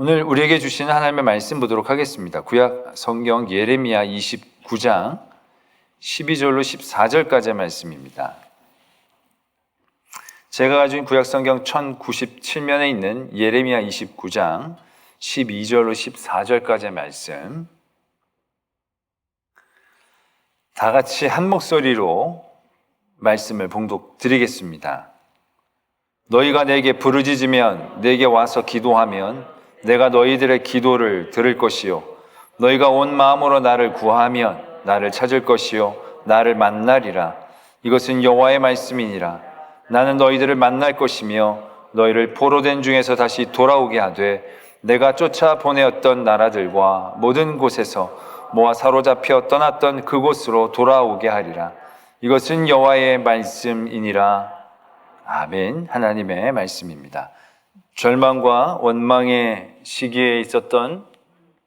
오늘 우리에게 주시는 하나님의 말씀 보도록 하겠습니다. 구약 성경 예레미야 29장 12절로 14절까지의 말씀입니다. 제가 가진 구약 성경 1097면에 있는 예레미야 29장 12절로 14절까지의 말씀, 다 같이 한 목소리로 말씀을 봉독드리겠습니다. 너희가 내게 부르짖으면, 내게 와서 기도하면 내가 너희들의 기도를 들을 것이요, 너희가 온 마음으로 나를 구하면 나를 찾을 것이요, 나를 만나리라. 이것은 여호와의 말씀이니라. 나는 너희들을 만날 것이며 너희를 포로된 중에서 다시 돌아오게 하되, 내가 쫓아 보내었던 나라들과 모든 곳에서 모아 사로잡혀 떠났던 그곳으로 돌아오게 하리라. 이것은 여호와의 말씀이니라. 아멘. 하나님의 말씀입니다. 절망과 원망의 시기에 있었던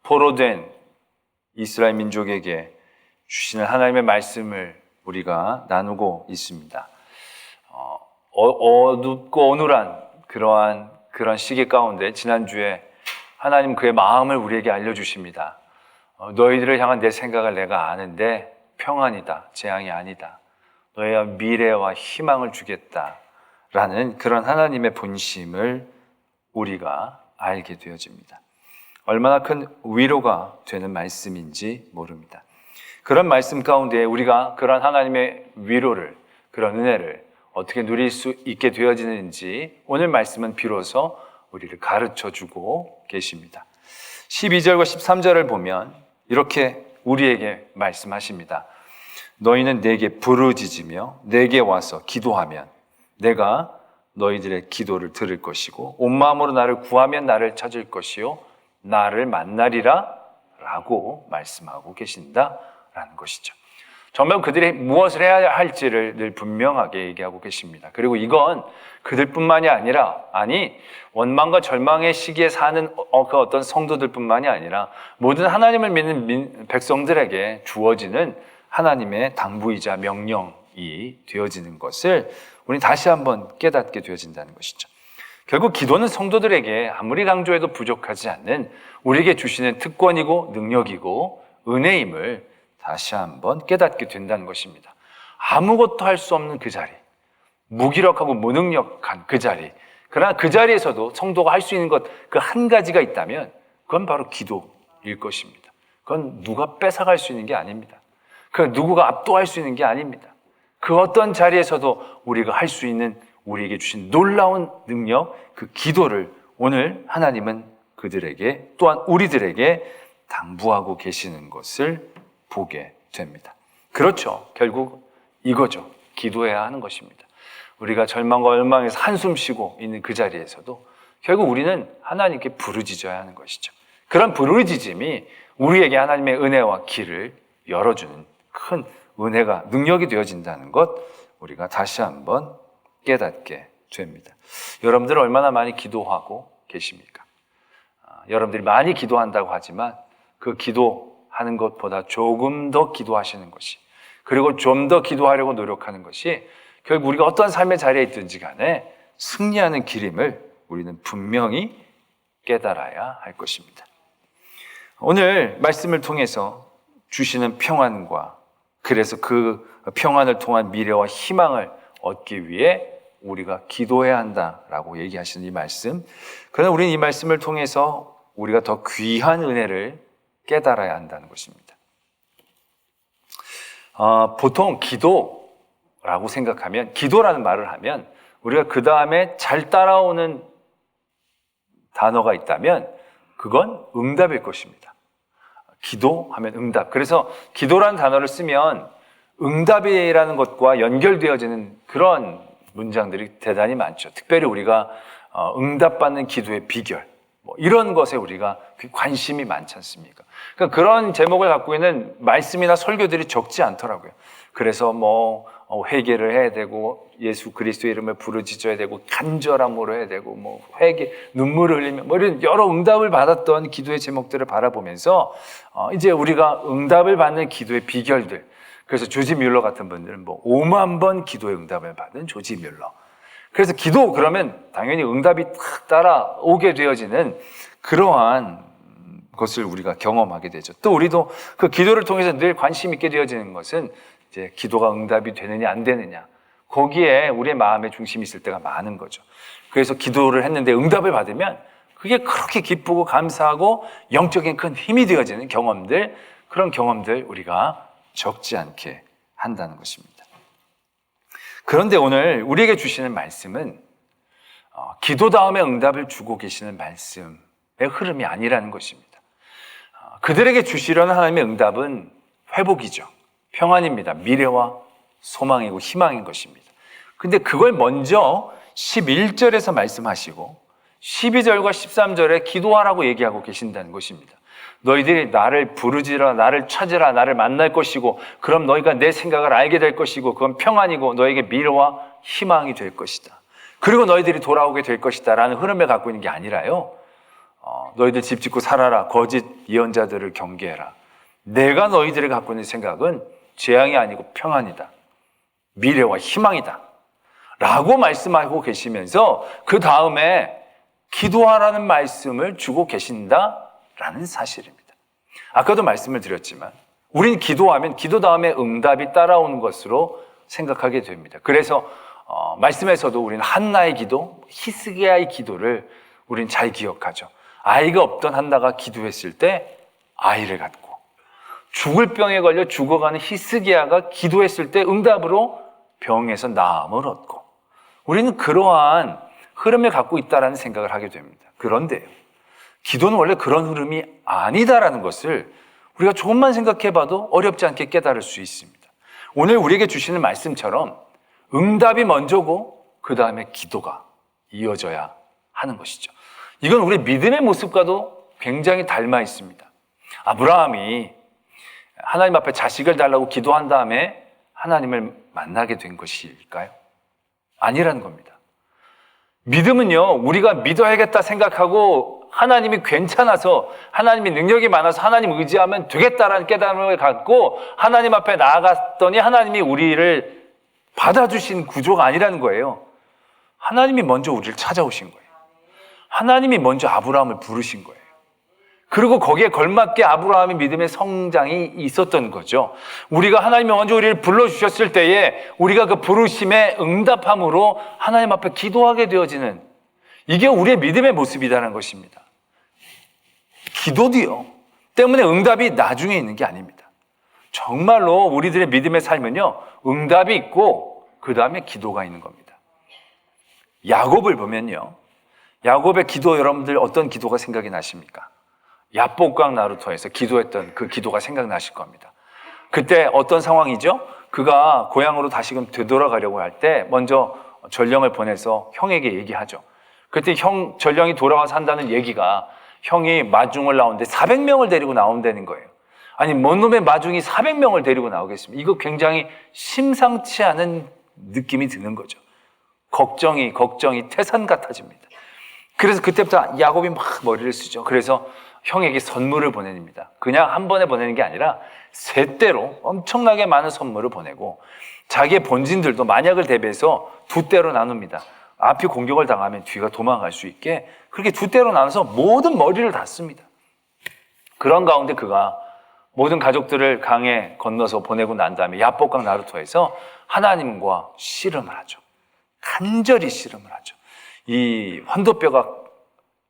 포로된 이스라엘 민족에게 주시는 하나님의 말씀을 우리가 나누고 있습니다. 어둡고 어눌한 그런 시기 가운데 지난주에 하나님 그의 마음을 우리에게 알려주십니다. 너희들을 향한 내 생각을 내가 아는데 평안이다, 재앙이 아니다. 너희의 미래와 희망을 주겠다라는 그런 하나님의 본심을 우리가 알게 되어집니다. 얼마나 큰 위로가 되는 말씀인지 모릅니다. 그런 말씀 가운데 우리가 그런 하나님의 위로를, 그런 은혜를 어떻게 누릴 수 있게 되어지는지 오늘 말씀은 비로소 우리를 가르쳐주고 계십니다. 12절과 13절을 보면 이렇게 우리에게 말씀하십니다. 너희는 내게 부르짖으며 내게 와서 기도하면 내가 너희들의 기도를 들을 것이고, 온 마음으로 나를 구하면 나를 찾을 것이요, 나를 만나리라 라고 말씀하고 계신다라는 것이죠. 정말 그들이 무엇을 해야 할지를 늘 분명하게 얘기하고 계십니다. 그리고 이건 그들뿐만이 아니라, 원망과 절망의 시기에 사는 그 어떤 성도들뿐만이 아니라 모든 하나님을 믿는 백성들에게 주어지는 하나님의 당부이자 명령이 되어지는 것을 우리는 다시 한번 깨닫게 되어진다는 것이죠. 결국 기도는 성도들에게 아무리 강조해도 부족하지 않는 우리에게 주시는 특권이고 능력이고 은혜임을 다시 한번 깨닫게 된다는 것입니다. 아무것도 할 수 없는 그 자리, 무기력하고 무능력한 그 자리, 그러나 그 자리에서도 성도가 할 수 있는 것 그 한 가지가 있다면 그건 바로 기도일 것입니다. 그건 누가 뺏어갈 수 있는 게 아닙니다. 그 누구가 압도할 수 있는 게 아닙니다. 그 어떤 자리에서도 우리가 할 수 있는 우리에게 주신 놀라운 능력, 그 기도를 오늘 하나님은 그들에게, 또한 우리들에게 당부하고 계시는 것을 보게 됩니다. 그렇죠. 결국 이거죠. 기도해야 하는 것입니다. 우리가 절망과 열망에서 한숨 쉬고 있는 그 자리에서도 결국 우리는 하나님께 부르짖어야 하는 것이죠. 그런 부르짖음이 우리에게 하나님의 은혜와 길을 열어주는 큰 은혜가, 능력이 되어진다는 것, 우리가 다시 한번 깨닫게 됩니다. 여러분들 얼마나 많이 기도하고 계십니까? 여러분들이 많이 기도한다고 하지만 그 기도하는 것보다 조금 더 기도하시는 것이, 그리고 좀 더 기도하려고 노력하는 것이 결국 우리가 어떤 삶의 자리에 있든지 간에 승리하는 길임을 우리는 분명히 깨달아야 할 것입니다. 오늘 말씀을 통해서 주시는 평안과, 그래서 그 평안을 통한 미래와 희망을 얻기 위해 우리가 기도해야 한다라고 얘기하시는 이 말씀, 그러나 우리는 이 말씀을 통해서 우리가 더 귀한 은혜를 깨달아야 한다는 것입니다. 보통 기도라고 생각하면, 기도라는 말을 하면 우리가 그 다음에 잘 따라오는 단어가 있다면 그건 응답일 것입니다. 기도하면 응답. 그래서 기도라는 단어를 쓰면 응답이라는 것과 연결되어지는 그런 문장들이 대단히 많죠. 특별히 우리가 응답받는 기도의 비결, 이런 것에 우리가 관심이 많지 않습니까? 그러니까 그런 제목을 갖고 있는 말씀이나 설교들이 적지 않더라고요. 그래서 회개를 해야 되고, 예수 그리스도의 이름을 부르짖어야 되고, 간절함으로 해야 되고, 회개, 눈물을 흘리며, 이런 여러 응답을 받았던 기도의 제목들을 바라보면서 이제 우리가 응답을 받는 기도의 비결들, 그래서 조지 뮬러 같은 분들은 5만 번 기도의 응답을 받은 조지 뮬러, 그래서 기도 그러면 당연히 응답이 탁 따라오게 되어지는 그러한 것을 우리가 경험하게 되죠. 또 우리도 그 기도를 통해서 늘 관심 있게 되어지는 것은 이제 기도가 응답이 되느냐 안 되느냐, 거기에 우리의 마음의 중심이 있을 때가 많은 거죠. 그래서 기도를 했는데 응답을 받으면 그게 그렇게 기쁘고 감사하고 영적인 큰 힘이 되어지는 경험들, 그런 경험들 우리가 적지 않게 한다는 것입니다. 그런데 오늘 우리에게 주시는 말씀은 기도 다음에 응답을 주고 계시는 말씀의 흐름이 아니라는 것입니다. 그들에게 주시려는 하나님의 응답은 회복이죠. 평안입니다. 미래와 소망이고 희망인 것입니다. 근데 그걸 먼저 11절에서 말씀하시고 12절과 13절에 기도하라고 얘기하고 계신다는 것입니다. 너희들이 나를 부르지라, 나를 찾으라, 나를 만날 것이고, 그럼 너희가 내 생각을 알게 될 것이고, 그건 평안이고 너에게 미래와 희망이 될 것이다. 그리고 너희들이 돌아오게 될 것이다 라는 흐름을 갖고 있는 게 아니라요, 너희들 집 짓고 살아라, 거짓 예언자들을 경계해라. 내가 너희들이 갖고 있는 생각은 재앙이 아니고 평안이다, 미래와 희망이다 라고 말씀하고 계시면서 그 다음에 기도하라는 말씀을 주고 계신다라는 사실입니다. 아까도 말씀을 드렸지만 우린 기도하면 기도 다음에 응답이 따라오는 것으로 생각하게 됩니다. 그래서 말씀에서도 우리는 한나의 기도, 히스기야의 기도를 우린 잘 기억하죠. 아이가 없던 한나가 기도했을 때 아이를 갖고, 죽을 병에 걸려 죽어가는 히스기야가 기도했을 때 응답으로 병에서 나음을 얻고, 우리는 그러한 흐름을 갖고 있다는 생각을 하게 됩니다. 그런데요, 기도는 원래 그런 흐름이 아니다라는 것을 우리가 조금만 생각해봐도 어렵지 않게 깨달을 수 있습니다. 오늘 우리에게 주시는 말씀처럼 응답이 먼저고 그 다음에 기도가 이어져야 하는 것이죠. 이건 우리 믿음의 모습과도 굉장히 닮아 있습니다. 아브라함이 하나님 앞에 자식을 달라고 기도한 다음에 하나님을 만나게 된 것일까요? 아니라는 겁니다. 믿음은요, 우리가 믿어야겠다 생각하고 하나님이 괜찮아서, 하나님이 능력이 많아서 하나님 의지하면 되겠다라는 깨달음을 갖고 하나님 앞에 나아갔더니 하나님이 우리를 받아주신 구조가 아니라는 거예요. 하나님이 먼저 우리를 찾아오신 거예요. 하나님이 먼저 아브라함을 부르신 거예요. 그리고 거기에 걸맞게 아브라함의 믿음의 성장이 있었던 거죠. 우리가 하나님이 먼저 우리를 불러주셨을 때에 우리가 그 부르심에 응답함으로 하나님 앞에 기도하게 되어지는, 이게 우리의 믿음의 모습이라는 것입니다. 기도도요, 때문에 응답이 나중에 있는 게 아닙니다. 정말로 우리들의 믿음의 삶은요, 응답이 있고 그 다음에 기도가 있는 겁니다. 야곱을 보면요, 야곱의 기도, 여러분들 어떤 기도가 생각이 나십니까? 야복강 나루터에서 기도했던 그 기도가 생각나실 겁니다. 그때 어떤 상황이죠? 그가 고향으로 다시금 되돌아가려고 할 때 먼저 전령을 보내서 형에게 얘기하죠. 그때 전령이 돌아와서 한다는 얘기가 형이 마중을 나오는데 400명을 데리고 나온다는 거예요. 아니, 뭔 놈의 마중이 400명을 데리고 나오겠습니까? 이거 굉장히 심상치 않은 느낌이 드는 거죠. 걱정이 태산 같아집니다. 그래서 그때부터 야곱이 막 머리를 쓰죠. 그래서 형에게 선물을 보냅니다. 그냥 한 번에 보내는 게 아니라 세 대로 엄청나게 많은 선물을 보내고, 자기의 본진들도 만약을 대비해서 두 대로 나눕니다. 앞이 공격을 당하면 뒤가 도망갈 수 있게 그렇게 두 대로 나눠서 모든 머리를 다 씁니다. 그런 가운데 그가 모든 가족들을 강에 건너서 보내고 난 다음에 야복강 나루터에서 하나님과 씨름을 하죠. 간절히 씨름을 하죠. 이 환도뼈가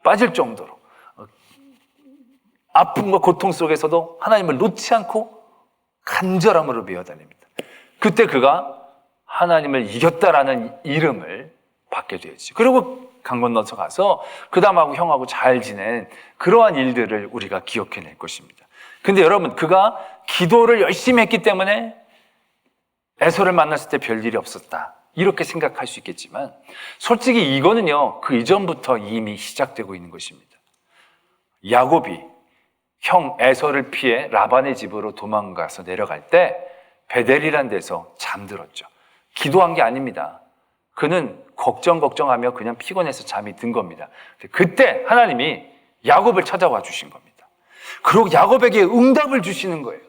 빠질 정도로 아픔과 고통 속에서도 하나님을 놓지 않고 간절함으로 미어다닙니다. 그때 그가 하나님을 이겼다라는 이름을 받게 되었지. 그리고 강 건너서 가서 그 다음하고 형하고 잘 지낸 그러한 일들을 우리가 기억해낼 것입니다. 근데 여러분, 그가 기도를 열심히 했기 때문에 에서를 만났을 때 별일이 없었다, 이렇게 생각할 수 있겠지만 솔직히 이거는요, 그 이전부터 이미 시작되고 있는 것입니다. 야곱이 형 에서를 피해 라반의 집으로 도망가서 내려갈 때 베델이란 데서 잠들었죠. 기도한 게 아닙니다. 그는 걱정하며 그냥 피곤해서 잠이 든 겁니다. 그때 하나님이 야곱을 찾아와 주신 겁니다. 그리고 야곱에게 응답을 주시는 거예요.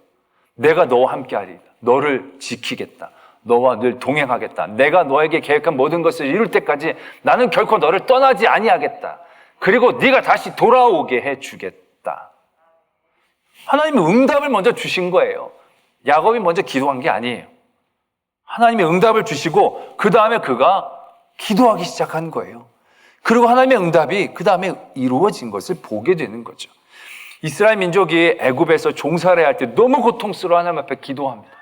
내가 너와 함께 하리다. 너를 지키겠다. 너와 늘 동행하겠다. 내가 너에게 계획한 모든 것을 이룰 때까지 나는 결코 너를 떠나지 아니하겠다. 그리고 네가 다시 돌아오게 해주겠다. 하나님이 응답을 먼저 주신 거예요. 야곱이 먼저 기도한 게 아니에요. 하나님이 응답을 주시고 그 다음에 그가 기도하기 시작한 거예요. 그리고 하나님의 응답이 그 다음에 이루어진 것을 보게 되는 거죠. 이스라엘 민족이 애굽에서 종살이 할 때 너무 고통스러워 하나님 앞에 기도합니다.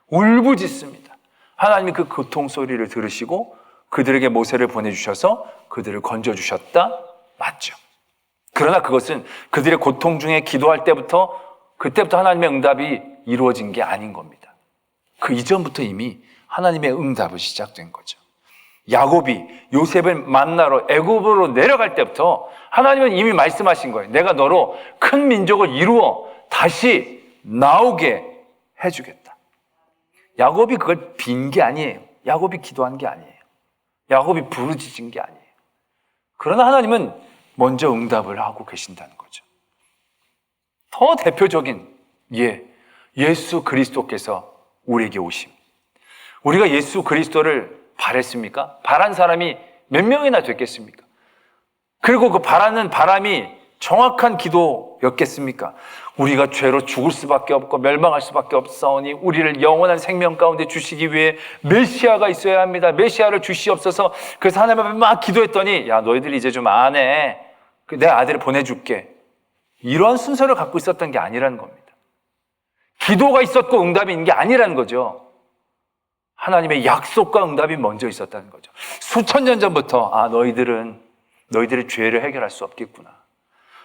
울부짖습니다. 하나님이 그 고통 소리를 들으시고 그들에게 모세를 보내주셔서 그들을 건져주셨다. 맞죠. 그러나 그것은 그들의 고통 중에 기도할 때부터 그때부터 하나님의 응답이 이루어진 게 아닌 겁니다. 그 이전부터 이미 하나님의 응답이 시작된 거죠. 야곱이 요셉을 만나러 애굽으로 내려갈 때부터 하나님은 이미 말씀하신 거예요. 내가 너로 큰 민족을 이루어 다시 나오게 해주겠다. 야곱이 그걸 빈 게 아니에요. 야곱이 기도한 게 아니에요. 야곱이 부르짖은 게 아니에요. 그러나 하나님은 먼저 응답을 하고 계신다는 거죠. 더 대표적인 예수 그리스도께서 우리에게 오심. 우리가 예수 그리스도를 바랬습니까? 바란 사람이 몇 명이나 됐겠습니까? 그리고 그 바라는 바람이 정확한 기도였겠습니까? 우리가 죄로 죽을 수밖에 없고 멸망할 수밖에 없사오니 우리를 영원한 생명 가운데 주시기 위해 메시아가 있어야 합니다. 메시아를 주시옵소서. 그래서 하나님 앞에 막 기도했더니 야 너희들이 이제 좀 안 해. 내 아들을 보내줄게. 이런 순서를 갖고 있었던 게 아니라는 겁니다. 기도가 있었고 응답이 있는 게 아니라는 거죠. 하나님의 약속과 응답이 먼저 있었다는 거죠. 수천 년 전부터 너희들의 죄를 해결할 수 없겠구나.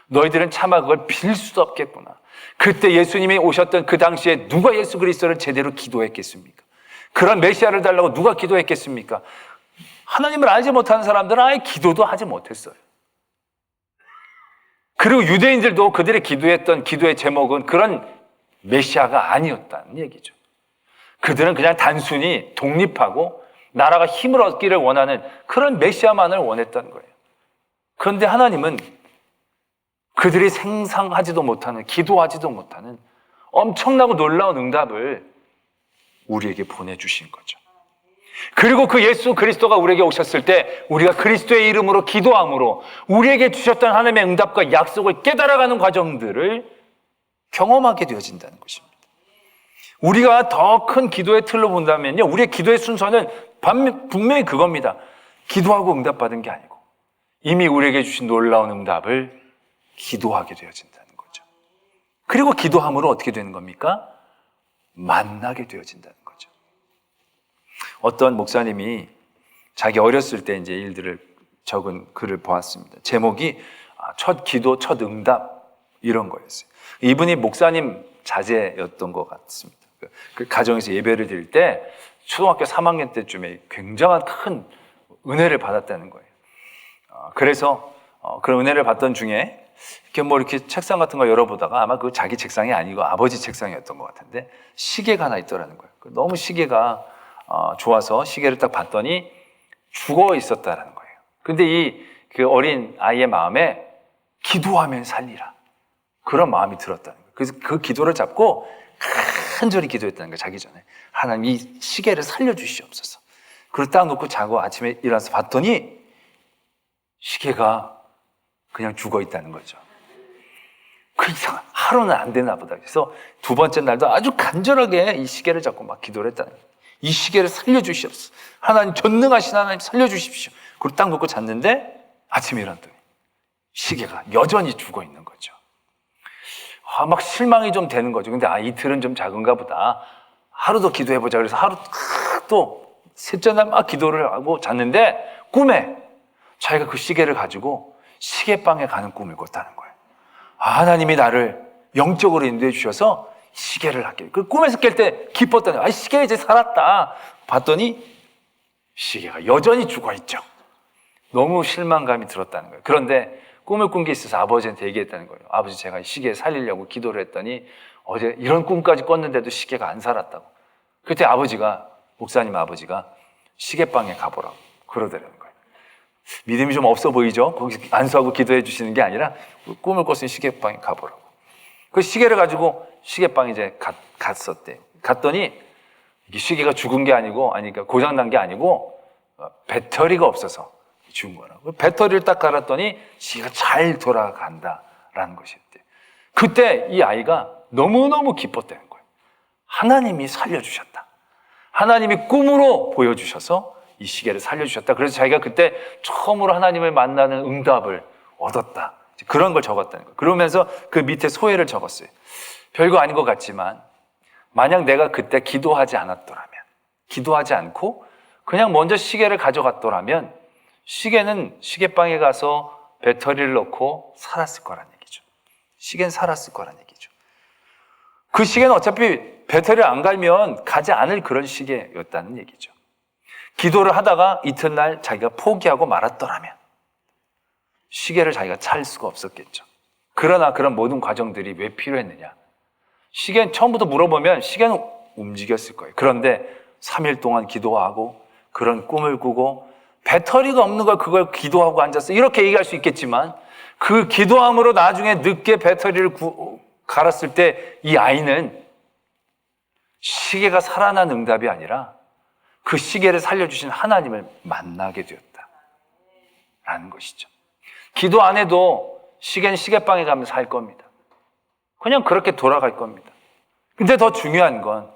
너희들은 차마 그걸 빌 수도 없겠구나. 그때 예수님이 오셨던 그 당시에 누가 예수 그리스도를 제대로 기도했겠습니까? 그런 메시아를 달라고 누가 기도했겠습니까? 하나님을 알지 못하는 사람들은 아예 기도도 하지 못했어요. 그리고 유대인들도 그들이 기도했던 기도의 제목은 그런 메시아가 아니었다는 얘기죠. 그들은 그냥 단순히 독립하고 나라가 힘을 얻기를 원하는 그런 메시아만을 원했던 거예요. 그런데 하나님은 그들이 생상하지도 못하는, 기도하지도 못하는 엄청나고 놀라운 응답을 우리에게 보내주신 거죠. 그리고 그 예수 그리스도가 우리에게 오셨을 때 우리가 그리스도의 이름으로 기도함으로 우리에게 주셨던 하나님의 응답과 약속을 깨달아가는 과정들을 경험하게 되어진다는 것입니다. 우리가 더 큰 기도의 틀로 본다면요, 우리의 기도의 순서는 분명히 그겁니다. 기도하고 응답받은 게 아니고 이미 우리에게 주신 놀라운 응답을 기도하게 되어진다는 거죠. 그리고 기도함으로 어떻게 되는 겁니까? 만나게 되어진다는 거죠. 어떤 목사님이 자기 어렸을 때 이제 일들을 적은 글을 보았습니다. 제목이 첫 기도, 첫 응답 이런 거였어요. 이분이 목사님 자제였던 것 같습니다. 그 가정에서 예배를 드릴 때 초등학교 3학년 때쯤에 굉장한 큰 은혜를 받았다는 거예요. 그래서 그런 은혜를 받던 중에 이렇게 책상 같은 거 열어보다가 아마 그 자기 책상이 아니고 아버지 책상이었던 것 같은데 시계가 하나 있더라는 거예요. 너무 시계가 좋아서 시계를 딱 봤더니 죽어 있었다라는 거예요. 근데 그 어린 아이의 마음에 기도하면 살리라, 그런 마음이 들었다는 거예요. 그래서 그 기도를 잡고 간절히 기도했다는 거예요. 자기 전에 하나님 이 시계를 살려주시옵소서. 그걸 딱 놓고 자고 아침에 일어나서 봤더니 시계가 그냥 죽어 있다는 거죠. 그 이상 하루는 안 되나 보다. 그래서 두 번째 날도 아주 간절하게 이 시계를 잡고 막 기도를 했다는 거예요. 이 시계를 살려주시옵소서. 하나님, 전능하신 하나님 살려주십시오. 그걸 딱 놓고 잤는데 아침에 일어났더니 시계가 여전히 죽어 있는 거죠. 막 실망이 좀 되는 거죠. 근데 이틀은 좀 작은가 보다. 하루 더 기도해보자. 그래서 하루 또 셋째 날 막 기도를 하고 잤는데 꿈에 자기가 그 시계를 가지고 시계방에 가는 꿈을 꿨다는 거예요. 하나님이 나를 영적으로 인도해 주셔서 시계를 하게. 그 꿈에서 깰 때 기뻤다는 거예요. 시계 이제 살았다. 봤더니 시계가 여전히 죽어 있죠. 너무 실망감이 들었다는 거예요. 그런데 꿈을 꾼 게 있어서 아버지한테 얘기했다는 거예요. 아버지, 제가 이 시계 살리려고 기도를 했더니 어제 이런 꿈까지 꿨는데도 시계가 안 살았다고. 그때 목사님 아버지가 시계방에 가보라고 그러더라는 거예요. 믿음이 좀 없어 보이죠? 거기서 안수하고 기도해 주시는 게 아니라 꿈을 꿨으니 시계방에 가보라고. 그 시계를 가지고 시계방에 이제 갔었대요. 갔더니 이게 시계가 죽은 게 아니고, 그러니까 고장난 게 아니고, 배터리가 없어서 죽은 거라고. 배터리를 딱 갈았더니 시계가 잘 돌아간다라는 것이었대. 그때 이 아이가 너무너무 기뻤다는 거예요. 하나님이 살려주셨다. 하나님이 꿈으로 보여주셔서 이 시계를 살려주셨다. 그래서 자기가 그때 처음으로 하나님을 만나는 응답을 얻었다. 그런 걸 적었다는 거예요. 그러면서 그 밑에 소회를 적었어요. 별거 아닌 것 같지만 만약 내가 그때 기도하지 않았더라면, 기도하지 않고 그냥 먼저 시계를 가져갔더라면 시계는 시계방에 가서 배터리를 넣고 살았을 거란 얘기죠. 시계는 살았을 거란 얘기죠. 그 시계는 어차피 배터리를 안 갈면 가지 않을 그런 시계였다는 얘기죠. 기도를 하다가 이튿날 자기가 포기하고 말았더라면 시계를 자기가 찰 수가 없었겠죠. 그러나 그런 모든 과정들이 왜 필요했느냐? 시계는 처음부터 물어보면 시계는 움직였을 거예요. 그런데 3일 동안 기도하고 그런 꿈을 꾸고 배터리가 없는 걸 그걸 기도하고 앉았어. 이렇게 얘기할 수 있겠지만 그 기도함으로 나중에 늦게 배터리를 갈았을 때 이 아이는 시계가 살아난 응답이 아니라 그 시계를 살려주신 하나님을 만나게 되었다라는 것이죠. 기도 안 해도 시계는 시계방에 가면 살 겁니다. 그냥 그렇게 돌아갈 겁니다. 근데 더 중요한 건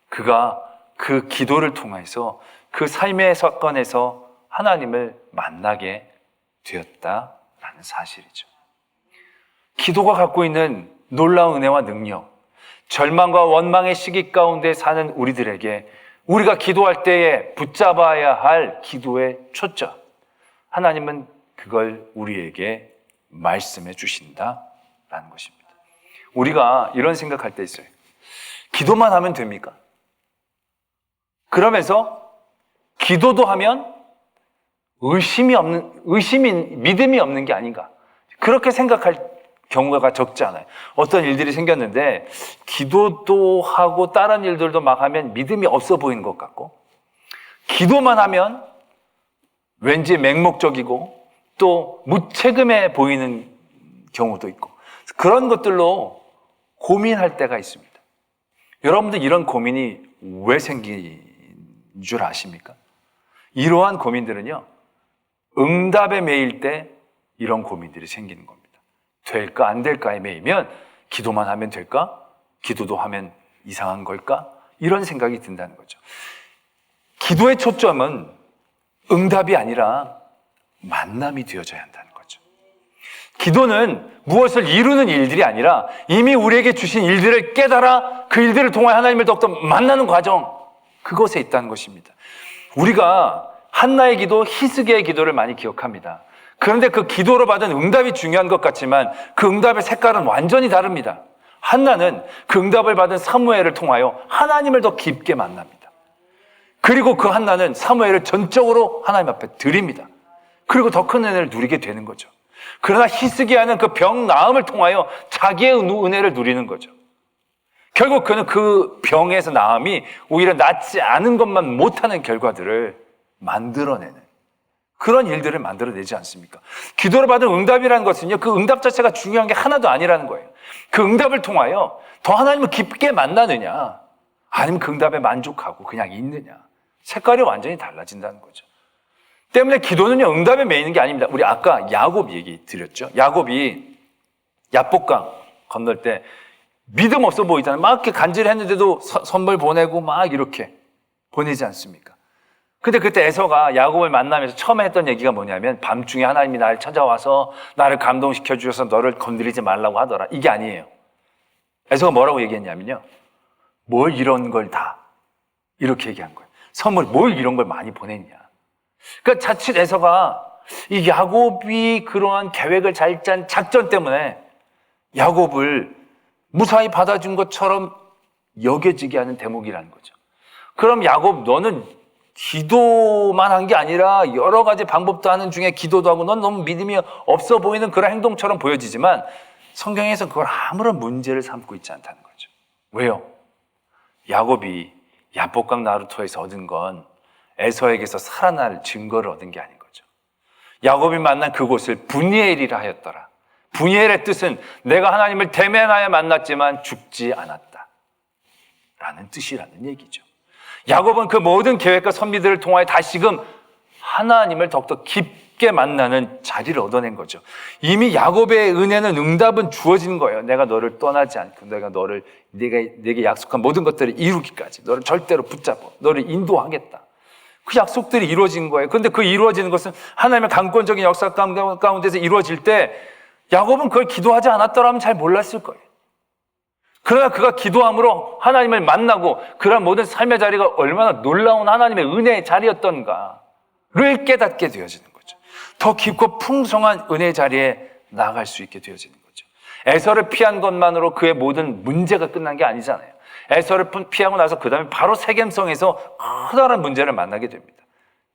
그가 그 기도를 통해서 그 삶의 사건에서 하나님을 만나게 되었다라는 사실이죠. 기도가 갖고 있는 놀라운 은혜와 능력, 절망과 원망의 시기 가운데 사는 우리들에게 우리가 기도할 때에 붙잡아야 할 기도의 초점, 하나님은 그걸 우리에게 말씀해 주신다라는 것입니다. 우리가 이런 생각할 때 있어요. 기도만 하면 됩니까? 그러면서 기도도 하면 믿음이 없는 게 아닌가, 그렇게 생각할 경우가 적지 않아요. 어떤 일들이 생겼는데 기도도 하고 다른 일들도 막 하면 믿음이 없어 보이는 것 같고, 기도만 하면 왠지 맹목적이고 또 무책임해 보이는 경우도 있고, 그런 것들로 고민할 때가 있습니다. 여러분들 이런 고민이 왜 생긴 줄 아십니까? 이러한 고민들은요, 응답에 매일 때 이런 고민들이 생기는 겁니다. 될까 안 될까에 매이면 기도만 하면 될까? 기도도 하면 이상한 걸까? 이런 생각이 든다는 거죠. 기도의 초점은 응답이 아니라 만남이 되어져야 한다는 거죠. 기도는 무엇을 이루는 일들이 아니라 이미 우리에게 주신 일들을 깨달아 그 일들을 통해 하나님을 더욱더 만나는 과정, 그것에 있다는 것입니다. 우리가 한나의 기도, 히스기야의 기도를 많이 기억합니다. 그런데 그 기도로 받은 응답이 중요한 것 같지만 그 응답의 색깔은 완전히 다릅니다. 한나는 그 응답을 받은 사무엘을 통하여 하나님을 더 깊게 만납니다. 그리고 그 한나는 사무엘을 전적으로 하나님 앞에 드립니다. 그리고 더 큰 은혜를 누리게 되는 거죠. 그러나 히스기야는 그 병 나음을 통하여 자기의 은혜를 누리는 거죠. 결국 그는 그 병에서 나음이 오히려 낫지 않은 것만 못하는 결과들을 만들어내는 그런 일들을 만들어내지 않습니까? 기도를 받은 응답이라는 것은요, 그 응답 자체가 중요한 게 하나도 아니라는 거예요. 그 응답을 통하여 더 하나님을 깊게 만나느냐, 아니면 그 응답에 만족하고 그냥 있느냐, 색깔이 완전히 달라진다는 거죠. 때문에 기도는요, 응답에 매이는 게 아닙니다. 우리 아까 야곱 얘기 드렸죠. 야곱이 야복강 건널 때 믿음 없어 보이잖아요. 막 이렇게 간절했는데도 선물 보내고 막 이렇게 보내지 않습니까? 근데 그때 에서가 야곱을 만나면서 처음에 했던 얘기가 뭐냐면, 밤중에 하나님이 나를 찾아와서 나를 감동시켜 주셔서 너를 건드리지 말라고 하더라. 이게 아니에요. 에서가 뭐라고 얘기했냐면요, 뭘 이런 걸 다 이렇게 얘기한 거예요. 선물 뭘 이런 걸 많이 보냈냐. 그러니까 자칫 에서가 이 야곱이 그러한 계획을 잘 짠 작전 때문에 야곱을 무사히 받아준 것처럼 여겨지게 하는 대목이라는 거죠. 그럼 야곱, 너는 기도만 한 게 아니라 여러 가지 방법도 하는 중에 기도도 하고 넌 너무 믿음이 없어 보이는 그런 행동처럼 보여지지만 성경에서 그걸 아무런 문제를 삼고 있지 않다는 거죠. 왜요? 야곱이 야복강 나루토에서 얻은 건 에서에게서 살아날 증거를 얻은 게 아닌 거죠. 야곱이 만난 그곳을 분이엘이라 하였더라. 분이엘의 뜻은 내가 하나님을 대면하여 만났지만 죽지 않았다 라는 뜻이라는 얘기죠. 야곱은 그 모든 계획과 선비들을 통하여 다시금 하나님을 더욱더 깊게 만나는 자리를 얻어낸 거죠. 이미 야곱의 은혜는 응답은 주어진 거예요. 내가 너를 떠나지 않고 내가 내게 약속한 모든 것들을 이루기까지 너를 절대로 붙잡아 너를 인도하겠다. 그 약속들이 이루어진 거예요. 그런데 그 이루어지는 것은 하나님의 강권적인 역사 가운데서 이루어질 때 야곱은 그걸 기도하지 않았더라면 잘 몰랐을 거예요. 그러나 그가 기도함으로 하나님을 만나고 그런 모든 삶의 자리가 얼마나 놀라운 하나님의 은혜의 자리였던가를 깨닫게 되어지는 거죠. 더 깊고 풍성한 은혜의 자리에 나아갈 수 있게 되어지는 거죠. 에서를 피한 것만으로 그의 모든 문제가 끝난 게 아니잖아요. 에서를 피하고 나서 그 다음에 바로 세겜성에서 커다란 문제를 만나게 됩니다.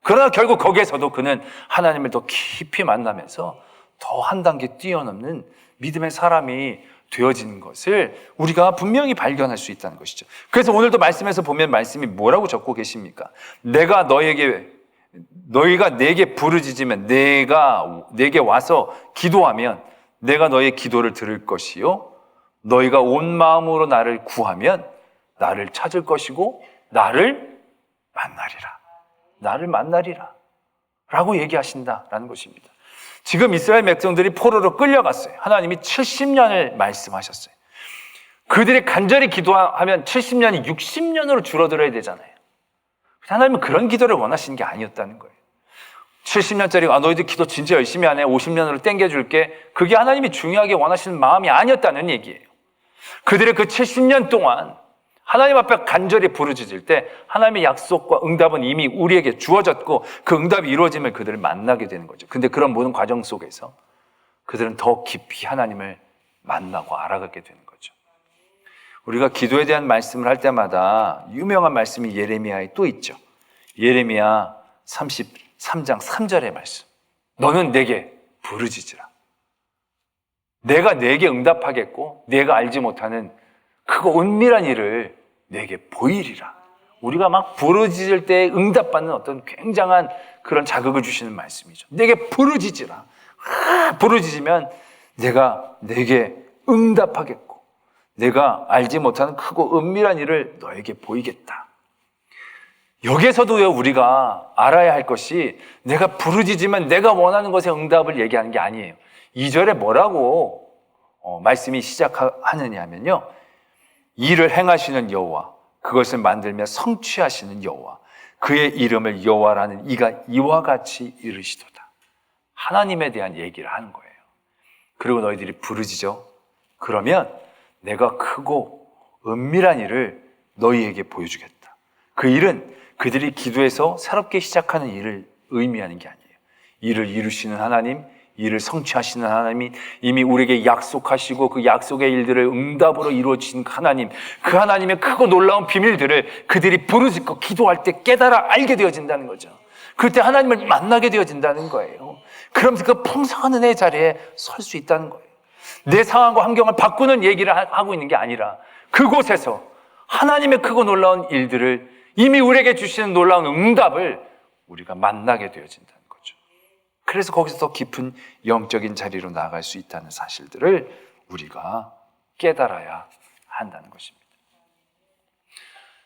그러나 결국 거기에서도 그는 하나님을 더 깊이 만나면서 더 한 단계 뛰어넘는 믿음의 사람이 되어지는 것을 우리가 분명히 발견할 수 있다는 것이죠. 그래서 오늘도 말씀에서 보면 말씀이 뭐라고 적고 계십니까? 너희가 내게 부르짖으면 내게 와서 기도하면 내가 너의 기도를 들을 것이요 너희가 온 마음으로 나를 구하면 나를 찾을 것이고 나를 만나리라 라고 얘기하신다라는 것입니다. 지금 이스라엘 백성들이 포로로 끌려갔어요. 하나님이 70년을 말씀하셨어요. 그들이 간절히 기도하면 70년이 60년으로 줄어들어야 되잖아요. 하나님은 그런 기도를 원하시는 게 아니었다는 거예요. 70년짜리 너희들 기도 진짜 열심히 하네 50년으로 땡겨줄게. 그게 하나님이 중요하게 원하시는 마음이 아니었다는 얘기예요. 그들의 그 70년 동안 하나님 앞에 간절히 부르짖을 때 하나님의 약속과 응답은 이미 우리에게 주어졌고 그 응답이 이루어지면 그들을 만나게 되는 거죠. 근데 그런 모든 과정 속에서 그들은 더 깊이 하나님을 만나고 알아가게 되는 거죠. 우리가 기도에 대한 말씀을 할 때마다 유명한 말씀이 예레미야에 또 있죠. 예레미야 33장 3절의 말씀. 너는 내게 부르짖으라. 내가 내게 응답하겠고 내가 알지 못하는 크고 은밀한 일을 내게 보이리라. 우리가 막 부르짖을 때 응답받는 어떤 굉장한 그런 자극을 주시는 말씀이죠. 내게 부르짖으라. 부르짖으면 내가 내게 응답하겠고 내가 알지 못하는 크고 은밀한 일을 너에게 보이겠다. 여기에서도요 우리가 알아야 할 것이 내가 부르짖으면 내가 원하는 것에 응답을 얘기하는 게 아니에요. 2절에 뭐라고 말씀이 시작하느냐 하면요 일을 행하시는 여호와 그것을 만들며 성취하시는 여호와 그의 이름을 여호와라는 이가 이와 같이 이르시도다. 하나님에 대한 얘기를 하는 거예요. 그리고 너희들이 부르짖어 그러면 내가 크고 은밀한 일을 너희에게 보여주겠다. 그 일은 그들이 기도해서 새롭게 시작하는 일을 의미하는 게 아니에요. 일을 이루시는 하나님, 일을 성취하시는 하나님이 이미 우리에게 약속하시고 그 약속의 일들을 응답으로 이루어진 하나님, 그 하나님의 크고 놀라운 비밀들을 그들이 부르짖고 기도할 때 깨달아 알게 되어진다는 거죠. 그때 하나님을 만나게 되어진다는 거예요. 그러면서 그 풍성한 은혜의 자리에 설 수 있다는 거예요. 내 상황과 환경을 바꾸는 얘기를 하고 있는 게 아니라 그곳에서 하나님의 크고 놀라운 일들을 이미 우리에게 주시는 놀라운 응답을 우리가 만나게 되어진다는 거죠. 그래서 거기서 더 깊은 영적인 자리로 나아갈 수 있다는 사실들을 우리가 깨달아야 한다는 것입니다.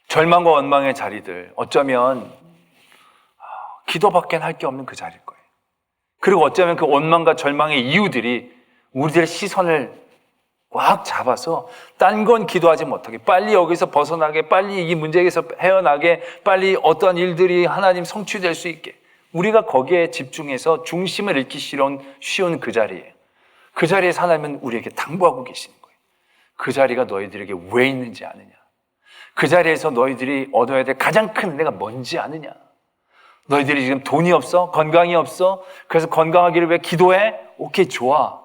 절망과 원망의 자리들, 어쩌면 기도밖에 할 게 없는 그 자리일 거예요. 그리고 어쩌면 그 원망과 절망의 이유들이 우리들의 시선을 꽉 잡아서 딴 건 기도하지 못하게, 빨리 여기서 벗어나게, 빨리 이 문제에서 헤어나게, 빨리 어떠한 일들이 하나님 성취될 수 있게, 우리가 거기에 집중해서 중심을 잃기 쉬운 그 자리에, 그 자리에서 하나님은 우리에게 당부하고 계시는 거예요. 그 자리가 너희들에게 왜 있는지 아느냐, 그 자리에서 너희들이 얻어야 될 가장 큰 은혜가 뭔지 아느냐, 너희들이 지금 돈이 없어? 건강이 없어? 그래서 건강하기를 위해 기도해? 오케이, 좋아.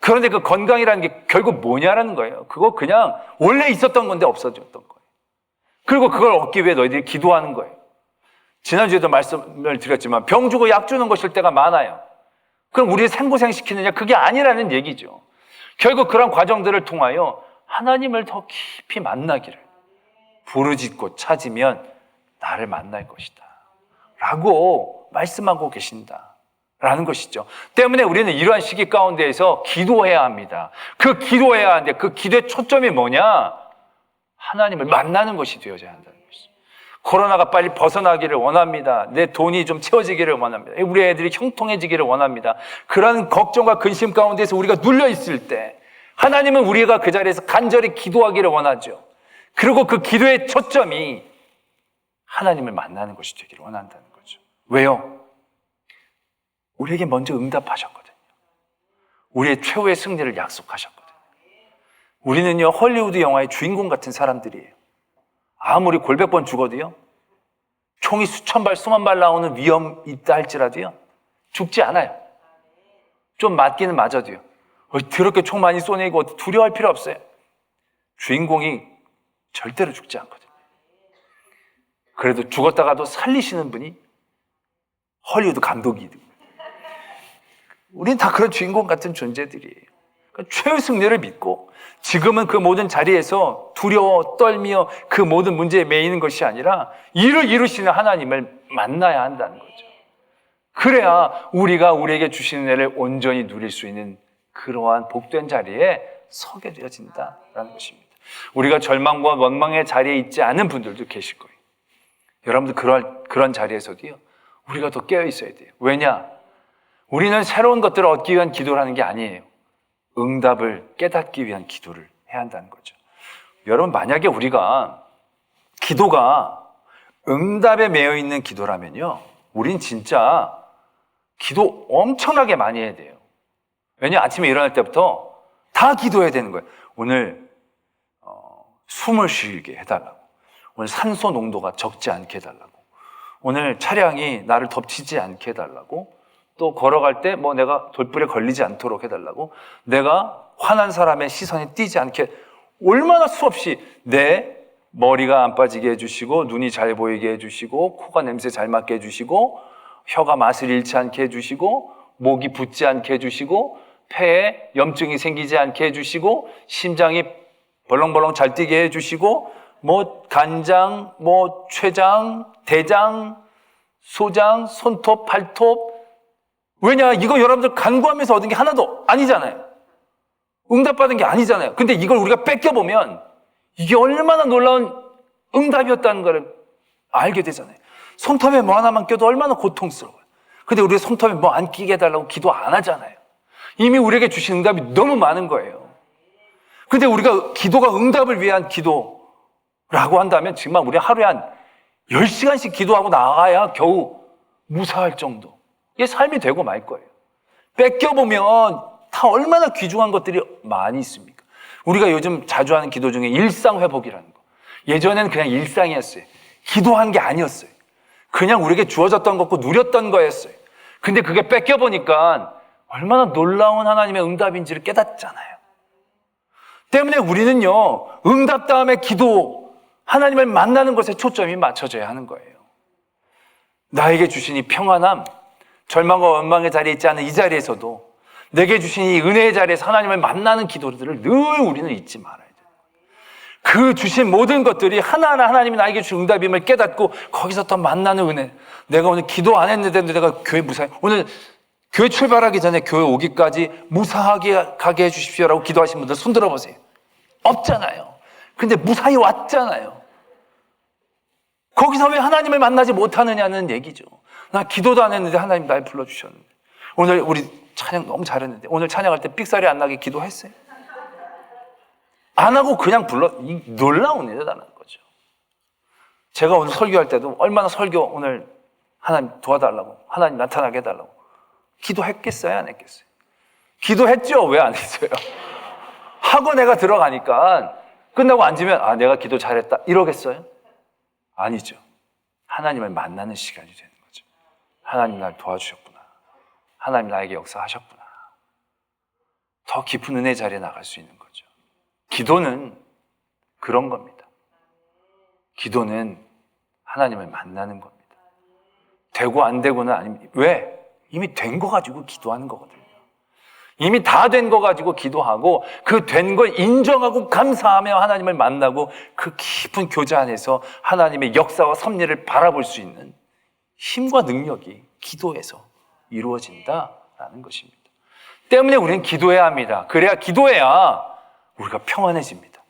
그런데 그 건강이라는 게 결국 뭐냐라는 거예요. 그거 그냥 원래 있었던 건데 없어졌던 거예요. 그리고 그걸 얻기 위해 너희들이 기도하는 거예요. 지난주에도 말씀을 드렸지만 병 주고 약 주는 것일 때가 많아요. 그럼 우리 생고생시키느냐? 그게 아니라는 얘기죠. 결국 그런 과정들을 통하여 하나님을 더 깊이 만나기를, 부르짖고 찾으면 나를 만날 것이다 라고 말씀하고 계신다 라는 것이죠. 때문에 우리는 이러한 시기 가운데에서 기도해야 합니다. 그 기도해야 하는데 그 기도의 초점이 뭐냐? 하나님을 만나는 것이 되어져야 한다는 것이죠. 코로나가 빨리 벗어나기를 원합니다. 내 돈이 좀 채워지기를 원합니다. 우리 애들이 형통해지기를 원합니다. 그런 걱정과 근심 가운데서 우리가 눌려 있을 때 하나님은 우리가 그 자리에서 간절히 기도하기를 원하죠. 그리고 그 기도의 초점이 하나님을 만나는 것이 되기를 원한다는 거죠. 왜요? 우리에게 먼저 응답하셨거든요. 우리의 최후의 승리를 약속하셨거든요. 우리는요, 헐리우드 영화의 주인공 같은 사람들이에요. 아무리 골백번 죽어도요, 총이 수천 발, 수만 발 나오는 위험 있다 할지라도요, 죽지 않아요. 좀 맞기는 맞아도요. 더럽게 총 많이 쏘내고 두려워할 필요 없어요. 주인공이 절대로 죽지 않거든요. 그래도 죽었다가도 살리시는 분이 헐리우드 감독이. 우리는 다 그런 주인공 같은 존재들이에요. 그러니까 최후 승리를 믿고 지금은 그 모든 자리에서 두려워 떨며 그 모든 문제에 매이는 것이 아니라 이를 이루시는 하나님을 만나야 한다는 거죠. 그래야 우리가 우리에게 주시는 애를 온전히 누릴 수 있는 그러한 복된 자리에 서게 되어진다라는 것입니다. 우리가 절망과 원망의 자리에 있지 않은 분들도 계실 거예요. 여러분들 그런 자리에서도요, 우리가 더 깨어 있어야 돼요. 왜냐? 우리는 새로운 것들을 얻기 위한 기도를 하는 게 아니에요. 응답을 깨닫기 위한 기도를 해야 한다는 거죠. 여러분, 만약에 우리가 기도가 응답에 매여 있는 기도라면요, 우린 진짜 기도 엄청나게 많이 해야 돼요. 왜냐? 아침에 일어날 때부터 다 기도해야 되는 거예요. 오늘 숨을 쉬게 해달라고, 오늘 산소 농도가 적지 않게 해달라고, 오늘 차량이 나를 덮치지 않게 해달라고, 또 걸어갈 때 내가 돌불에 걸리지 않도록 해달라고, 내가 화난 사람의 시선에 띄지 않게, 얼마나 수없이 내 머리가 안 빠지게 해주시고, 눈이 잘 보이게 해주시고, 코가 냄새 잘 맡게 해주시고, 혀가 맛을 잃지 않게 해주시고, 목이 붓지 않게 해주시고, 폐에 염증이 생기지 않게 해주시고, 심장이 벌렁벌렁 잘 뛰게 해주시고, 간장, 췌장, 대장, 소장, 손톱, 발톱. 왜냐? 이거 여러분들 간구하면서 얻은 게 하나도 아니잖아요. 응답받은 게 아니잖아요. 근데 이걸 우리가 뺏겨보면 이게 얼마나 놀라운 응답이었다는 걸 알게 되잖아요. 손톱에 하나만 껴도 얼마나 고통스러워요. 근데 우리가 손톱에 안 끼게 해달라고 기도 안 하잖아요. 이미 우리에게 주신 응답이 너무 많은 거예요. 근데 우리가 기도가 응답을 위한 기도라고 한다면 정말 우리 하루에 한 10시간씩 기도하고 나가야 겨우 무사할 정도. 이게 삶이 되고 말 거예요. 뺏겨보면 다 얼마나 귀중한 것들이 많이 있습니까? 우리가 요즘 자주 하는 기도 중에 일상회복이라는 거. 예전에는 그냥 일상이었어요. 기도한 게 아니었어요. 그냥 우리에게 주어졌던 것고 누렸던 거였어요. 근데 그게 뺏겨보니까 얼마나 놀라운 하나님의 응답인지를 깨닫잖아요. 때문에 우리는요, 응답 다음에 기도, 하나님을 만나는 것에 초점이 맞춰져야 하는 거예요. 나에게 주신 이 평안함, 절망과 원망의 자리에 있지 않은 이 자리에서도 내게 주신 이 은혜의 자리에서 하나님을 만나는 기도들을 늘 우리는 잊지 말아야 돼요. 그 주신 모든 것들이 하나하나 하나님이 나에게 주신 응답임을 깨닫고 거기서 또 만나는 은혜. 내가 오늘 기도 안 했는데 내가 교회 무사히, 오늘 교회 출발하기 전에 교회 오기까지 무사하게 가게 해주십시오라고 기도하신 분들 손 들어보세요. 없잖아요. 근데 무사히 왔잖아요. 거기서 왜 하나님을 만나지 못하느냐는 얘기죠. 나 기도도 안 했는데 하나님 날 불러주셨는데, 오늘 우리 찬양 너무 잘했는데 오늘 찬양할 때 삑사리 안 나게 기도했어요? 안 하고 그냥 놀라운 일이라는 거죠. 제가 오늘 설교할 때도 얼마나 설교 오늘 하나님 도와달라고, 하나님 나타나게 해달라고 기도했겠어요? 안 했겠어요? 기도했죠? 왜 안 했어요? 하고 내가 들어가니까 끝나고 앉으면 내가 기도 잘했다 이러겠어요? 아니죠. 하나님을 만나는 시간이 되는 거죠. 하나님 날 도와주셨구나. 하나님 나에게 역사하셨구나. 더 깊은 은혜 자리에 나갈 수 있는 거죠. 기도는 그런 겁니다. 기도는 하나님을 만나는 겁니다. 되고 안 되고는 아닙니다. 왜? 이미 된 거 가지고 기도하는 거거든요. 이미 다 된 거 가지고 기도하고 그 된 걸 인정하고 감사하며 하나님을 만나고 그 깊은 교제 안에서 하나님의 역사와 섭리를 바라볼 수 있는 힘과 능력이 기도에서 이루어진다라는 것입니다. 때문에 우리는 기도해야 합니다. 그래야 기도해야 우리가 평안해집니다.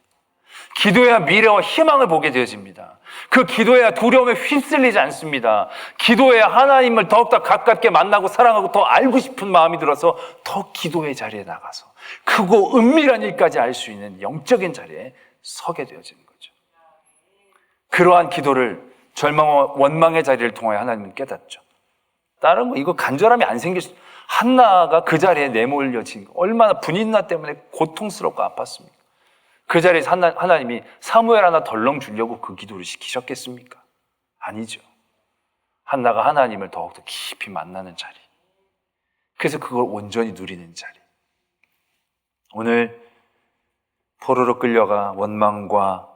기도해야 미래와 희망을 보게 되어집니다. 그 기도해야 두려움에 휩쓸리지 않습니다. 기도해야 하나님을 더욱더 가깝게 만나고 사랑하고 더 알고 싶은 마음이 들어서 더 기도의 자리에 나가서 크고 은밀한 일까지 알 수 있는 영적인 자리에 서게 되어지는 거죠. 그러한 기도를 절망과 원망의 자리를 통하여 하나님은 깨닫죠. 다른 거 이거 간절함이 안 생길 수, 한나가 그 자리에 내몰려진 거 얼마나 분인나 때문에 고통스럽고 아팠습니까? 그 자리에서 하나님이 사무엘 하나 덜렁 주려고 그 기도를 시키셨겠습니까? 아니죠. 한나가 하나님을 더욱더 깊이 만나는 자리, 그래서 그걸 온전히 누리는 자리. 오늘 포로로 끌려가 원망과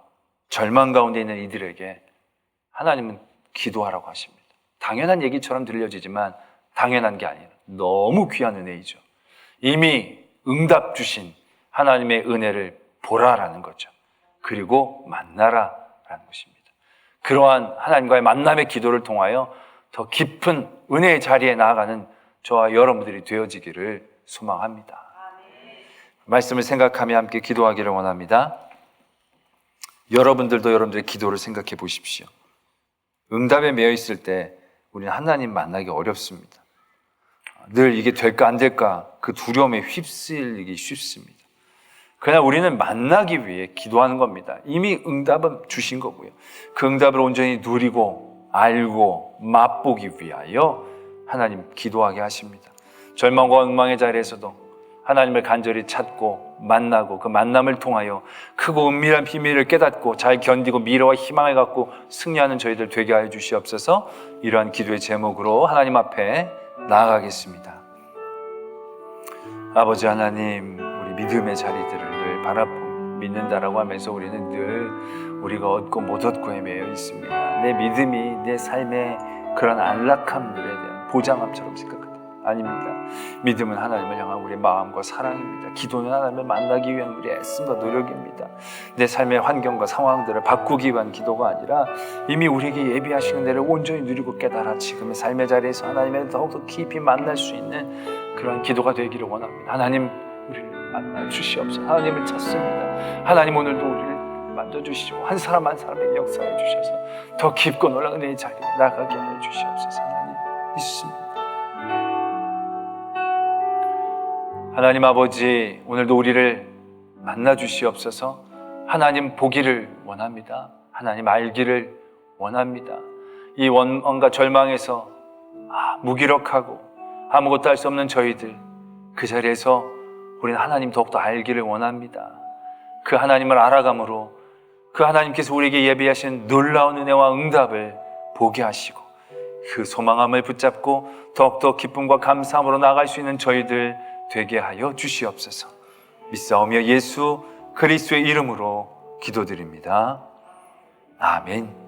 절망 가운데 있는 이들에게 하나님은 기도하라고 하십니다. 당연한 얘기처럼 들려지지만 당연한 게 아니에요. 너무 귀한 은혜이죠. 이미 응답 주신 하나님의 은혜를 보라라는 거죠. 그리고 만나라라는 것입니다. 그러한 하나님과의 만남의 기도를 통하여 더 깊은 은혜의 자리에 나아가는 저와 여러분들이 되어지기를 소망합니다. 말씀을 생각하며 함께 기도하기를 원합니다. 여러분들도 여러분들의 기도를 생각해 보십시오. 응답에 매여 있을 때 우리는 하나님 만나기 어렵습니다. 늘 이게 될까 안 될까 그 두려움에 휩쓸리기 쉽습니다. 그러나 우리는 만나기 위해 기도하는 겁니다. 이미 응답은 주신 거고요. 그 응답을 온전히 누리고 알고 맛보기 위하여 하나님 기도하게 하십니다. 절망과 엉망의 자리에서도 하나님을 간절히 찾고 만나고 그 만남을 통하여 크고 은밀한 비밀을 깨닫고 잘 견디고 미래와 희망을 갖고 승리하는 저희들 되게 하여 주시옵소서. 이러한 기도의 제목으로 하나님 앞에 나아가겠습니다. 아버지 하나님, 우리 믿음의 자리들을 늘 믿는다라고 하면서 우리는 늘 우리가 얻고 못 얻고 헤매여 있습니다. 내 믿음이 내 삶의 그런 안락함들에 대한 보장함처럼 생각합니다. 아닙니다. 믿음은 하나님을 향한 우리의 마음과 사랑입니다. 기도는 하나님을 만나기 위한 우리의 애씀과 노력입니다. 내 삶의 환경과 상황들을 바꾸기 위한 기도가 아니라 이미 우리에게 예비하신 은혜를 온전히 누리고 깨달아 지금의 삶의 자리에서 하나님을 더욱더 깊이 만날 수 있는 그런 기도가 되기를 원합니다. 하나님, 우리를 만나 주시옵소서. 하나님을 찾습니다. 하나님, 오늘도 우리를 만져주시고 한 사람 한 사람에게 역사해 주셔서 더 깊고 놀라운 은혜의 자리에 나가게 해 주시옵소서. 하나님 믿습니다. 하나님 아버지, 오늘도 우리를 만나 주시옵소서. 하나님 보기를 원합니다. 하나님 알기를 원합니다. 이 원망과 절망에서 무기력하고 아무것도 할 수 없는 저희들, 그 자리에서 우리는 하나님 더욱더 알기를 원합니다. 그 하나님을 알아감으로 그 하나님께서 우리에게 예비하신 놀라운 은혜와 응답을 보게 하시고 그 소망함을 붙잡고 더욱더 기쁨과 감사함으로 나아갈 수 있는 저희들 되게 하여 주시옵소서. 믿사오며 예수 그리스도의 이름으로 기도드립니다. 아멘.